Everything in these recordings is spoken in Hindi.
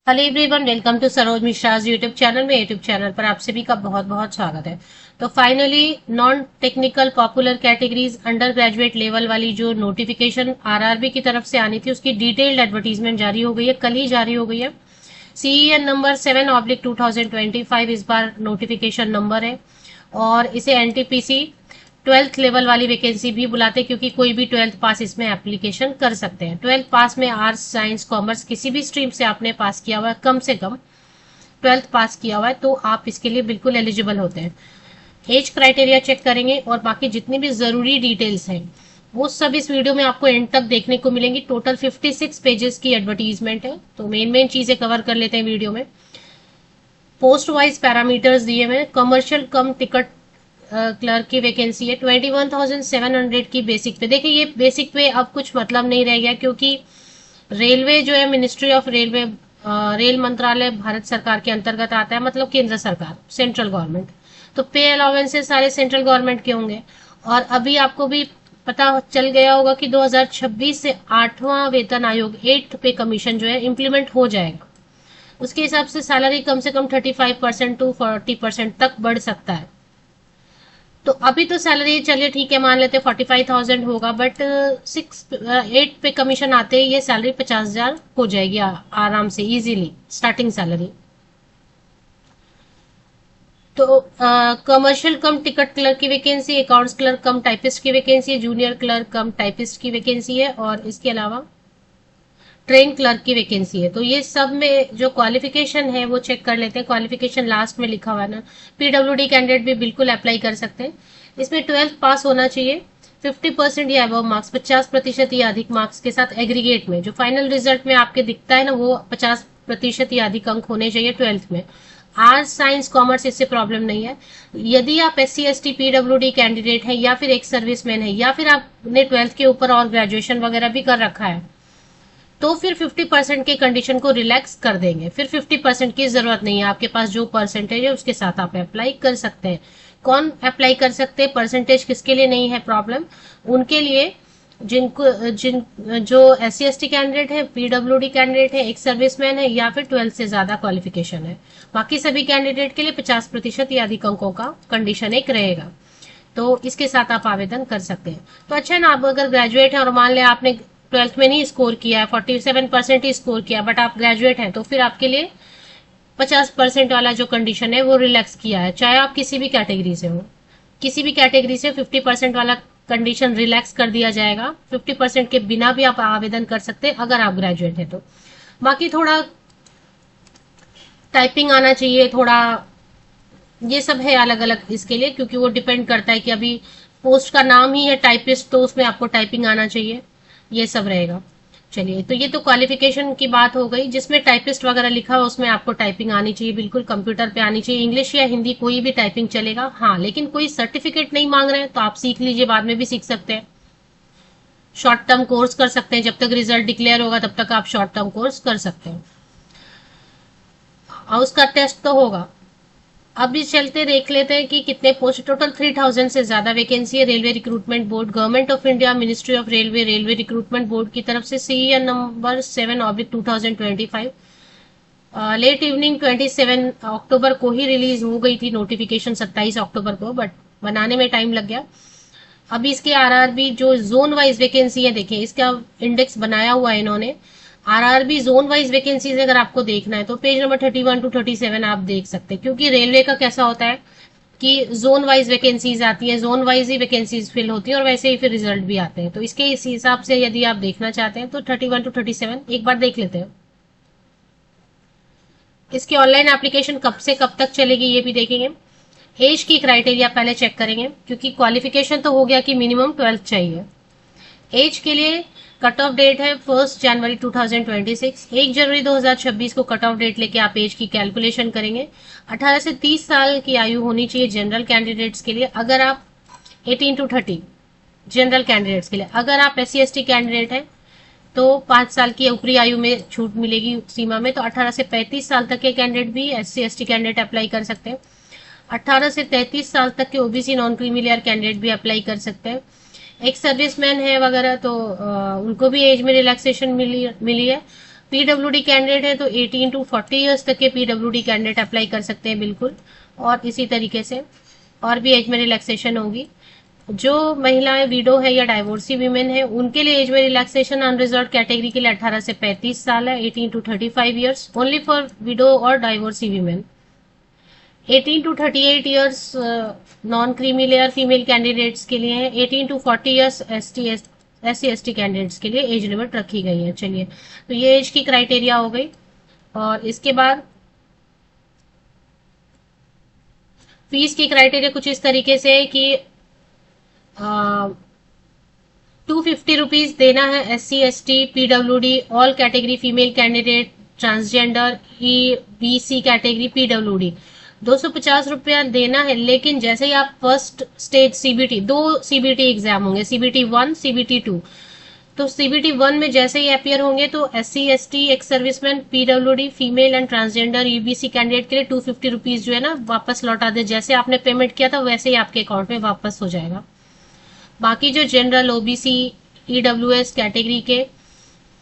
Hello everyone, welcome to Saroj Mishra's YouTube channel में। यूट्यूब चैनल पर आप सभी का बहुत बहुत स्वागत है। तो finally non technical popular categories undergraduate level वाली जो नोटिफिकेशन आरआरबी की तरफ से आनी थी उसकी डिटेल्ड एडवर्टीजमेंट जारी हो गई है, कल ही जारी हो गई है। सीईएन नंबर 7/2025 इस बार नोटिफिकेशन नंबर है और इसे एनटीपीसी 12th लेवल वाली वैकेंसी भी बुलाते हैं क्योंकि कोई भी 12th पास इसमें एप्लीकेशन कर सकते हैं। 12th पास में आर्ट्स साइंस कॉमर्स किसी भी स्ट्रीम से आपने पास किया हुआ है, कम से कम 12th पास किया हुआ है, तो आप इसके लिए बिल्कुल एलिजिबल होते हैं। एज क्राइटेरिया चेक करेंगे और बाकी जितनी भी जरूरी डिटेल्स हैं वो सब इस वीडियो में आपको एंड तक देखने को मिलेंगी। टोटल 56 पेजेस की एडवर्टीजमेंट है, तो मेन चीजें कवर कर लेते हैं वीडियो में। पोस्ट वाइज पैरामीटर्स दिए हुए, कमर्शियल कम टिकट क्लर्क की वैकेंसी है 21,700 की बेसिक पे। देखिए ये बेसिक पे अब कुछ मतलब नहीं रह गया क्योंकि रेलवे जो है मिनिस्ट्री ऑफ रेलवे, रेल मंत्रालय भारत सरकार के अंतर्गत आता है, मतलब केंद्र सरकार, सेंट्रल गवर्नमेंट। तो पे अलाउंसेस सारे सेंट्रल गवर्नमेंट के होंगे। और अभी आपको भी पता चल गया होगा कि 2026 से 8वां वेतन आयोग 8th पे कमीशन जो है इम्प्लीमेंट हो जाएगा। उसके हिसाब से सैलरी कम से कम 35% टू 40% तक बढ़ सकता है। तो अभी तो सैलरी चलिए ठीक है, मान लेते 45,000 होगा, बट 8 पे कमीशन आते ही ये सैलरी 50,000 हो जाएगी आराम से, इजीली स्टार्टिंग सैलरी। तो कमर्शियल कम टिकट क्लर्क की vacancy, accounts clerk cum typist की vacancy, junior clerk cum typist की वैकेंसी है और इसके अलावा ट्रेन क्लर्क की वैकेंसी है। तो ये सब में जो क्वालिफिकेशन है वो चेक कर लेते हैं। क्वालिफिकेशन लास्ट में लिखा हुआ है ना। पीडब्ल्यूडी कैंडिडेट भी बिल्कुल अप्लाई कर सकते हैं। इसमें 12th पास होना चाहिए, 50% या अबव मार्क्स, 50% या अधिक मार्क्स के साथ एग्रीगेट में जो फाइनल रिजल्ट में आपके दिखता है ना वो 50% या अधिक अंक होने चाहिए 12th में। आर्ट्स साइंस कॉमर्स इससे प्रॉब्लम नहीं है। यदि आप SC ST पीडब्ल्यूडी कैंडिडेट है या फिर एक सर्विसमैन है या फिर आपने 12th के ऊपर और ग्रेजुएशन वगैरह भी कर रखा है तो फिर 50% के कंडीशन को रिलैक्स कर देंगे। फिर 50% की जरूरत नहीं है, आपके पास जो परसेंटेज है उसके साथ आप अप्लाई कर सकते हैं। कौन अप्लाई कर सकते हैं, परसेंटेज किसके लिए नहीं है प्रॉब्लम, उनके लिए जिन जो SC ST कैंडिडेट है, पीडब्ल्यूडी कैंडिडेट है, एक सर्विसमैन है या फिर 12th से ज्यादा क्वालिफिकेशन है। बाकी सभी कैंडिडेट के लिए 50% या अधिक अंकों का कंडीशन एक रहेगा, तो इसके साथ आप आवेदन कर सकते हैं। तो अच्छा ना, आप अगर ग्रेजुएट हैं और मान लें आपने 12th में नहीं स्कोर किया है, 47% ही स्कोर किया, बट आप ग्रेजुएट हैं, तो फिर आपके लिए 50% वाला जो कंडीशन है वो रिलैक्स किया है, चाहे आप किसी भी कैटेगरी से हो। किसी भी कैटेगरी से 50% वाला कंडीशन रिलैक्स कर दिया जाएगा। 50% के बिना भी आप आवेदन कर सकते हैं अगर आप ग्रेजुएट हैं तो। बाकी थोड़ा टाइपिंग आना चाहिए, थोड़ा ये सब है अलग अलग इसके लिए, क्योंकि वो डिपेंड करता है कि अभी पोस्ट का नाम ही है टाइपिस्ट, तो उसमें आपको टाइपिंग आना चाहिए, ये सब रहेगा। चलिए, तो ये तो क्वालिफिकेशन की बात हो गई। जिसमें टाइपिस्ट वगैरह लिखा हो उसमें आपको टाइपिंग आनी चाहिए, बिल्कुल कंप्यूटर पे आनी चाहिए। इंग्लिश या हिंदी कोई भी टाइपिंग चलेगा। हाँ, लेकिन कोई सर्टिफिकेट नहीं मांग रहे हैं तो आप सीख लीजिए, बाद में भी सीख सकते हैं। शॉर्ट टर्म कोर्स कर सकते हैं, जब तक रिजल्ट डिक्लेयर होगा तब तक आप शॉर्ट टर्म कोर्स कर सकते हैं और उसका टेस्ट तो होगा। अभी चलते देख लेते हैं कि कितने पोस्ट। टोटल 3000 से ज्यादा वैकेंसी है। Railway recruitment board, government of India, ministry of railway, railway recruitment board की तरफ से सीईएन नंबर 7/2025। लेट इवनिंग 27 अक्टूबर को ही रिलीज हो गई थी नोटिफिकेशन, 27 अक्टूबर को, बट बनाने में टाइम लग गया। अभी इसके आरआरबी जो जोन वाइज वैकेंसी है, देखिए इसका इंडेक्स बनाया हुआ है इन्होंने। आरआरबी जोन वाइज वैकेंसीज अगर आपको देखना है तो पेज नंबर 31 टू 37 आप देख सकते हैं, क्योंकि रेलवे का कैसा होता है कि जोन वाइज वैकेंसीज आती है, जोन वाइज ही वैकेंसीज फिल होती है और वैसे ही फिर रिजल्ट भी आते हैं। तो इसके इस हिसाब से यदि आप देखना चाहते हैं तो 31 टू 37 एक बार देख लेते हैं। इसकी ऑनलाइन एप्लीकेशन कब से कब तक चलेगी ये भी देखेंगे। एज की क्राइटेरिया पहले चेक करेंगे, क्योंकि क्वालिफिकेशन तो हो गया कि मिनिमम 12th चाहिए। एज के लिए कट ऑफ डेट है 1 जनवरी 2026। 1 जनवरी 2026 को कट ऑफ डेट लेके आप एज की कैलकुलेशन करेंगे। 18 से 30 साल की आयु होनी चाहिए जनरल कैंडिडेट्स के लिए। अगर आप 18 टू 30 जनरल कैंडिडेट्स के लिए, अगर आप SC ST कैंडिडेट हैं तो 5 साल की ऊपरी आयु में छूट मिलेगी सीमा में। तो 18 से 35 साल तक के कैंडिडेट भी SC ST कैंडिडेट अप्लाई कर सकते हैं। 18 से 33 साल तक के OBC नॉन क्रीमी कैंडिडेट भी अप्लाई कर सकते हैं। एक सर्विसमैन है वगैरह तो उनको भी एज में रिलैक्सेशन मिली है। पीडब्ल्यूडी कैंडिडेट है तो 18 टू 40 ईयर्स तक के पीडब्ल्यूडी कैंडिडेट अप्लाई कर सकते हैं बिल्कुल। और इसी तरीके से और भी एज में रिलैक्सेशन होगी। जो महिलाएं विडो है या डाइवोर्सी वीमेन है उनके लिए एज में रिलैक्सेशन अनरिजर्व कैटेगरी के लिए 18 से 35 साल है, 18 to 35 years only for widow और divorcee women. 18 to 38 years non creamy layer female candidates के लिए है। 18 टू 40 ईयर्स SC/ST कैंडिडेट्स के लिए एज लिमिट रखी गई है। चलिए, तो ये एज की क्राइटेरिया हो गई। और इसके बाद फीस की क्राइटेरिया कुछ इस तरीके से है कि 250 रुपीज देना है SC/ST PWD all category female candidate transgender EBC category PWD 250 रुपया देना है। लेकिन जैसे ही आप first stage CBT, 2 CBT exam होंगे, CBT 1 CBT 2, तो CBT 1 में जैसे ही अपियर होंगे तो SC/ST ex serviceman PWD female and transgender EBC candidate के लिए 250 रुपीज जो है ना वापस लौटा दे। जैसे आपने पेमेंट किया था वैसे ही आपके अकाउंट में वापस हो जाएगा। बाकी जो जनरल OBC EWS कैटेगरी के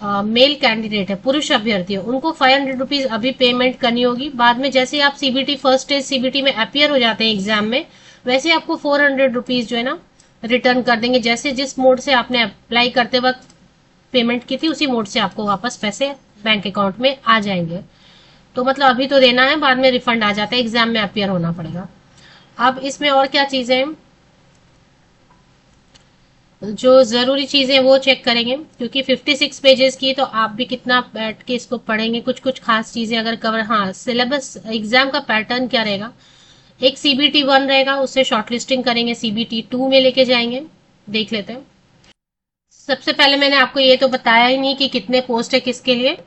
मेल कैंडिडेट है, पुरुष अभ्यर्थी है, उनको 500 रुपीज अभी पेमेंट करनी होगी। बाद में जैसे आप CBT फर्स्ट स्टेज CBT में अपियर हो जाते हैं एग्जाम में, वैसे आपको 400 रुपीज जो है ना रिटर्न कर देंगे। जैसे जिस मोड से आपने अप्लाई करते वक्त पेमेंट की थी उसी मोड से आपको वापस पैसे बैंक अकाउंट में आ जाएंगे। तो मतलब अभी तो देना है, बाद में रिफंड आ जाता है, एग्जाम में अपियर होना पड़ेगा। अब इसमें और क्या चीजें जो जरूरी चीजें वो चेक करेंगे, क्योंकि 56 पेजेस की तो आप भी कितना बैठ के इसको पढ़ेंगे। कुछ कुछ खास चीजें अगर कवर, हाँ सिलेबस एग्जाम का पैटर्न क्या रहेगा, एक CBT 1 रहेगा, उससे शॉर्टलिस्टिंग करेंगे, CBT 2 में लेके जाएंगे। देख लेते हैं। सबसे पहले मैंने आपको ये तो बताया ही नहीं कि कितने पोस्ट है किसके लिए।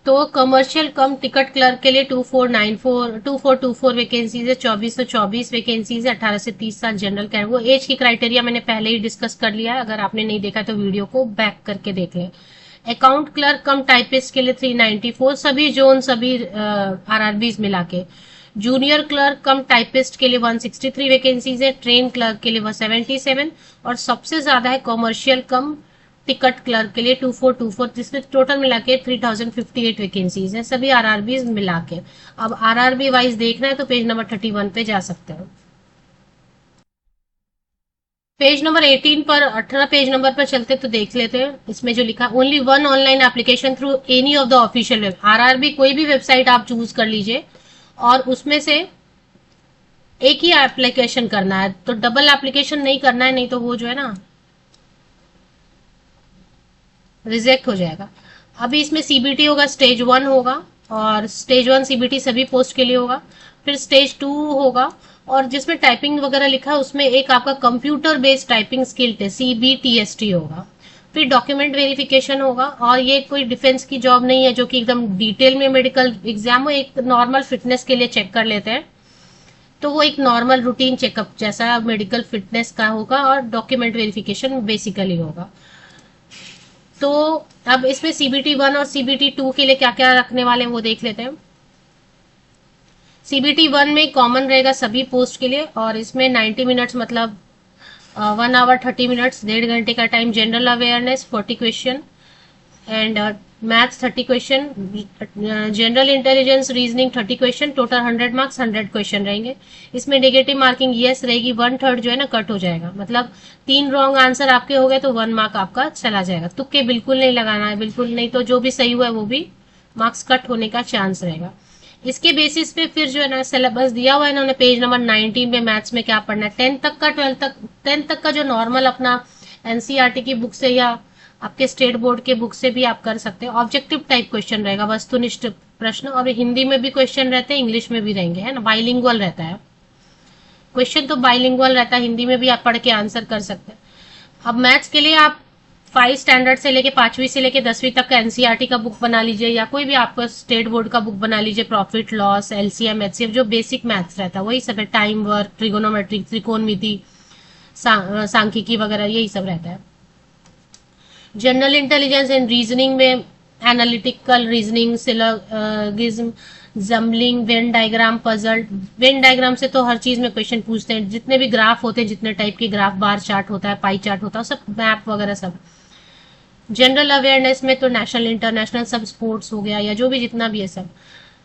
तो कमर्शियल कम टिकट क्लर्क के लिए 2424 वैकेंसीज है, 2424 वैकेंसीज है, 18 से 30 साल जनरल कैंडिडेट। वो एज की क्राइटेरिया मैंने पहले ही डिस्कस कर लिया है, अगर आपने नहीं देखा तो वीडियो को बैक करके देख लें। अकाउंट क्लर्क कम टाइपिस्ट के लिए 394, सभी जोन सभी RRBs मिला के। जूनियर क्लर्क कम टाइपिस्ट के लिए 163 वैकेंसीज है, ट्रेन क्लर्क के लिए 177, और सबसे ज्यादा है कॉमर्शियल कम टिकट क्लर्क के लिए 2424, जिसमें टोटल मिला के 3058 वैकेंसीज है, सभी RRBs मिला के। अब RRB वाइज देखना है तो पेज नंबर 31 पे जा सकते हो। पेज नंबर 18 पर 18 पेज नंबर पर चलते तो देख लेते हैं। इसमें जो लिखा only 1 online application through any of the official web. RRB कोई भी वेबसाइट आप चूज कर लीजिए और उसमें से एक ही एप्लीकेशन करना है, तो डबल एप्लीकेशन नहीं करना है, नहीं तो वो जो है ना रिजेक्ट हो जाएगा। अभी इसमें CBT होगा, स्टेज 1 होगा, और स्टेज 1 CBT सभी पोस्ट के लिए होगा। फिर स्टेज 2 होगा, और जिसमें टाइपिंग वगैरह लिखा है उसमें एक आपका computer based typing skill test CBTST होगा। फिर डॉक्यूमेंट वेरिफिकेशन होगा, और ये कोई डिफेंस की जॉब नहीं है जो कि एकदम डिटेल में मेडिकल एग्जाम हो, एक नॉर्मल फिटनेस के लिए चेक कर लेते हैं। तो वो एक नॉर्मल रूटीन चेकअप जैसा मेडिकल फिटनेस का होगा, और डॉक्यूमेंट वेरिफिकेशन बेसिकली होगा। तो अब इसमें CBT 1 और CBT 2 के लिए क्या क्या रखने वाले हैं वो देख लेते हैं। CBT 1 में कॉमन रहेगा सभी पोस्ट के लिए, और इसमें 90 मिनट्स मतलब 1 आवर 30 मिनट्स, 1.5 घंटे का time. General awareness 40 question, and maths 30 question, general intelligence reasoning 30 question, total 100 marks 100 question रहेंगे। इसमें नेगेटिव मार्किंग यस रहेगी, 1/3 जो है ना कट हो जाएगा, मतलब 3 रॉन्ग आंसर आपके हो गए तो 1 मार्क आपका चला जाएगा। तुक्के बिल्कुल नहीं लगाना है, बिल्कुल नहीं, तो जो भी सही हुआ है वो भी मार्क्स कट होने का चांस रहेगा। इसके बेसिस पे फिर जो है ना सिलेबस दिया हुआ है इन्होंने पेज नंबर 19 में। मैथ्स में क्या पढ़ना है, 10 तक का, 10 तक का जो नॉर्मल अपना NCERT की बुक से या आपके स्टेट बोर्ड के बुक से भी आप कर सकते हैं। ऑब्जेक्टिव टाइप क्वेश्चन रहेगा, वस्तुनिष्ठ प्रश्न, और हिंदी में भी क्वेश्चन रहते हैं, इंग्लिश में भी रहेंगे, है ना, बाइलिंगुअल रहता है क्वेश्चन, तो बाइलिंगुअल रहता है, हिंदी में भी आप पढ़ के आंसर कर सकते हैं। अब मैथ्स के लिए आप 5 स्टैंडर्ड से लेके 5वीं से लेके 10वीं तक का NCERT का बुक बना लीजिए, या कोई भी आपका स्टेट बोर्ड का बुक बना लीजिए, प्रॉफिट लॉस, LCM HCF, जो बेसिक मैथ्स रहता है वही सब है, टाइम वर्क, ट्रिगोनोमेट्री, त्रिकोणमिति, सांख्यिकी वगैरह यही सब रहता है। जनरल इंटेलिजेंस एंड रीजनिंग में analytical reasoning, syllogism, jumbling, Venn diagram, puzzle. Venn diagram से तो हर चीज में क्वेश्चन पूछते हैं, जितने भी ग्राफ होते हैं, जितने टाइप के ग्राफ, बार चार्ट होता है, पाई चार्ट होता है, सब मैप वगैरह सब। जनरल अवेयरनेस में तो नेशनल इंटरनेशनल सब स्पोर्ट्स हो गया या जो भी जितना भी है सब।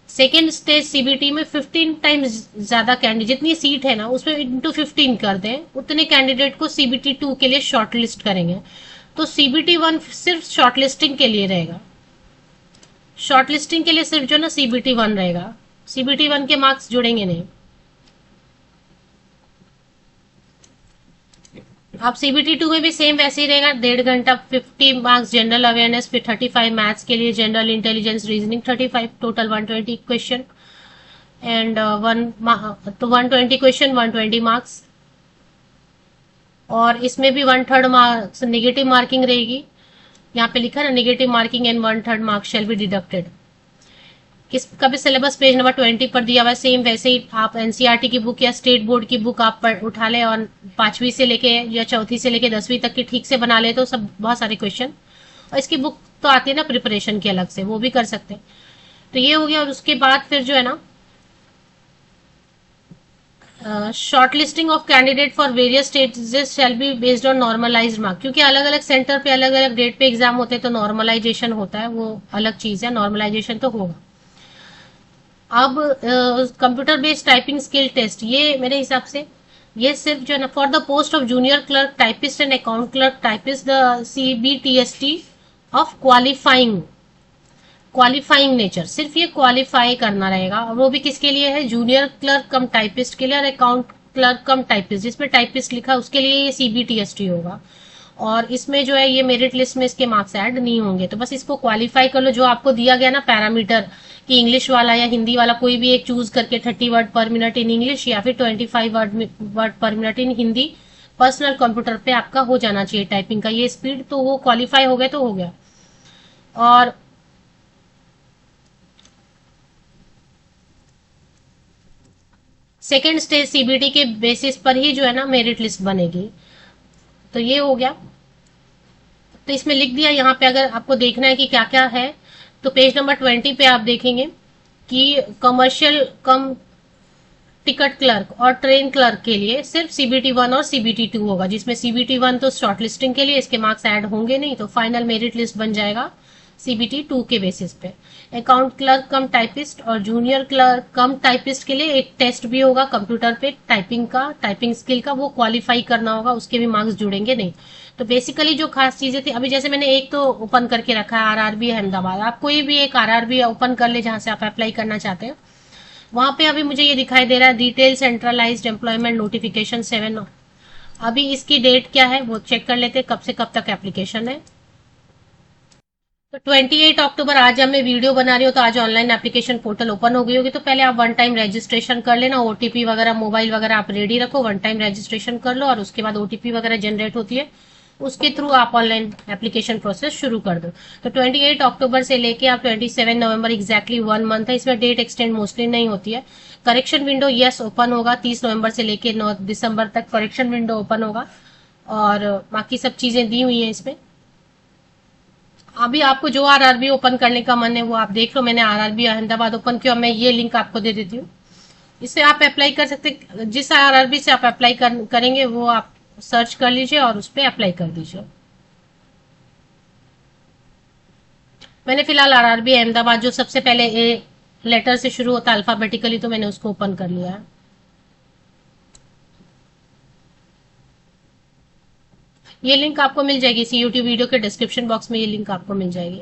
सेकेंड स्टेज सीबीटी में 15 टाइम्स ज्यादा कैंडिडेट, जितनी सीट है ना उसमें इंटू 15 कर दें, उतने कैंडिडेट को सीबीटी 2 के लिए शॉर्टलिस्ट करेंगे। तो सीबीटी 1 सिर्फ शॉर्टलिस्टिंग के लिए रहेगा, शॉर्टलिस्टिंग के लिए सिर्फ जो ना सीबीटी 1 रहेगा, सीबीटी 1 के मार्क्स जुड़ेंगे नहीं। अब सीबीटी 2 में भी सेम वैसे ही रहेगा, 1.5 घंटा, 50 मार्क्स जनरल अवेयरनेस, फिर 35 मैथ्स के लिए, general intelligence reasoning 35, total 120 question and तो 120 क्वेश्चन 120 मार्क्स। और इसमें भी 1/3 मार्क्स निगेटिव मार्किंग रहेगी, यहाँ पे लिखा ना negative marking and 1/3 marks shall be deducted. इसका भी सिलेबस पेज नंबर 20 पर दिया हुआ है, सेम वैसे ही आप एनसीईआरटी की बुक या स्टेट बोर्ड की बुक आप उठा ले और 5वीं से लेके या 4थी से लेके 10वीं तक की ठीक से बना ले तो सब बहुत सारे क्वेश्चन। और इसकी बुक तो आती है ना प्रिपरेशन की अलग से, वो भी कर सकते हैं। तो ये हो गया। और उसके बाद फिर जो है ना short listing of candidate for various stages shall be based on normalised mark, क्योंकि अलग अलग सेंटर पे अलग अलग डेट पे एग्जाम होते हैं तो नॉर्मलाइजेशन होता है, वो अलग चीज है, नॉर्मलाइजेशन तो होगा। अब computer based typing skill test, ये मेरे हिसाब से ये सिर्फ जो है ना for the post of junior clerk typist and account clerk typist the CBTST of qualifying nature, सिर्फ ये क्वालिफाई करना रहेगा। और वो भी किसके लिए है, जूनियर क्लर्क कम टाइपिस्ट के लिए और अकाउंट क्लर्क कम टाइपिस्ट, जिसमें टाइपिस्ट लिखा है उसके लिए ये सीबीटीएसटी होगा। और इसमें जो है ये मेरिट लिस्ट में इसके मार्क्स ऐड नहीं होंगे, तो बस इसको क्वालिफाई कर लो। जो आपको दिया गया ना पैरामीटर कि इंग्लिश वाला या हिंदी वाला कोई भी एक चूज करके 30 वर्ड पर मिनट इन इंग्लिश या फिर 25 वर्ड पर minute in Hindi personal computer पे आपका हो जाना चाहिए टाइपिंग का ये स्पीड, तो वो क्वालिफाई हो गया तो हो गया। और सेकेंड स्टेज सीबीटी के बेसिस पर ही जो है ना मेरिट लिस्ट बनेगी। तो ये हो गया। तो इसमें लिख दिया यहाँ पे, अगर आपको देखना है कि क्या क्या है तो पेज नंबर 20 पे आप देखेंगे कि कमर्शियल कम टिकट क्लर्क और ट्रेन क्लर्क के लिए सिर्फ सीबीटी 1 और सीबीटी 2 होगा, जिसमें सीबीटी 1 तो शॉर्टलिस्टिंग के लिए, इसके मार्क्स ऐड होंगे नहीं, तो फाइनल मेरिट लिस्ट बन जाएगा सीबीटी 2 के बेसिस पे। अकाउंट क्लर्क कम टाइपिस्ट और जूनियर क्लर्क कम टाइपिस्ट के लिए एक टेस्ट भी होगा कंप्यूटर पे टाइपिंग का, टाइपिंग स्किल का, वो क्वालिफाई करना होगा, उसके भी मार्क्स जुड़ेंगे नहीं। तो बेसिकली जो खास चीजें थी, अभी जैसे मैंने एक तो ओपन करके रखा है आरआरबी अहमदाबाद, आप कोई भी एक आरआरबी ओपन कर ले जहां से आप अप्लाई करना चाहते हैं। वहां पे अभी मुझे ये दिखाई दे रहा है डिटेल सेंट्रलाइज्ड एम्प्लॉयमेंट नोटिफिकेशन 7। अभी इसकी डेट क्या है वो चेक कर लेते हैं, कब से कब तक एप्लीकेशन है। तो 28 अक्टूबर आज जब मैं वीडियो बना रही हूँ तो आज ऑनलाइन एप्लीकेशन पोर्टल ओपन हो गई होगी। तो पहले आप 1 टाइम रजिस्ट्रेशन कर लेना, ओटीपी वगैरह मोबाइल वगैरह आप रेडी रखो, 1 टाइम रजिस्ट्रेशन कर लो और उसके बाद ओटीपी वगैरह जनरेट होती है, उसके थ्रू आप ऑनलाइन एप्लीकेशन प्रोसेस शुरू कर दो। तो 28 अक्टूबर से लेके आप 27 नवंबर एग्जैक्टली 1 मंथ है, इसमें डेट एक्सटेंड मोस्टली नहीं होती है। करेक्शन विंडो यस ओपन होगा 30 नवंबर से लेके 9 दिसंबर तक करेक्शन विंडो ओपन होगा और बाकी सब चीजें दी हुई हैं इसमें। अभी आपको जो आरआरबी ओपन करने का मन है वो आप देख लो, मैंने आरआरबी अहमदाबाद ओपन किया, मैं ये लिंक आपको दे देती हूँ, इससे आप अप्लाई कर सकते, जिस आरआरबी से आप अप्लाई करेंगे वो आप सर्च कर लीजिए और उस पर अप्लाई कर दीजिए। मैंने फिलहाल आरआरबी अहमदाबाद जो सबसे पहले ए लेटर से शुरू होता है अल्फाबेटिकली, तो मैंने उसको ओपन कर लिया है। ये लिंक आपको मिल जाएगी, सीयूटी वीडियो के डिस्क्रिप्शन बॉक्स में ये लिंक आपको मिल जाएगी।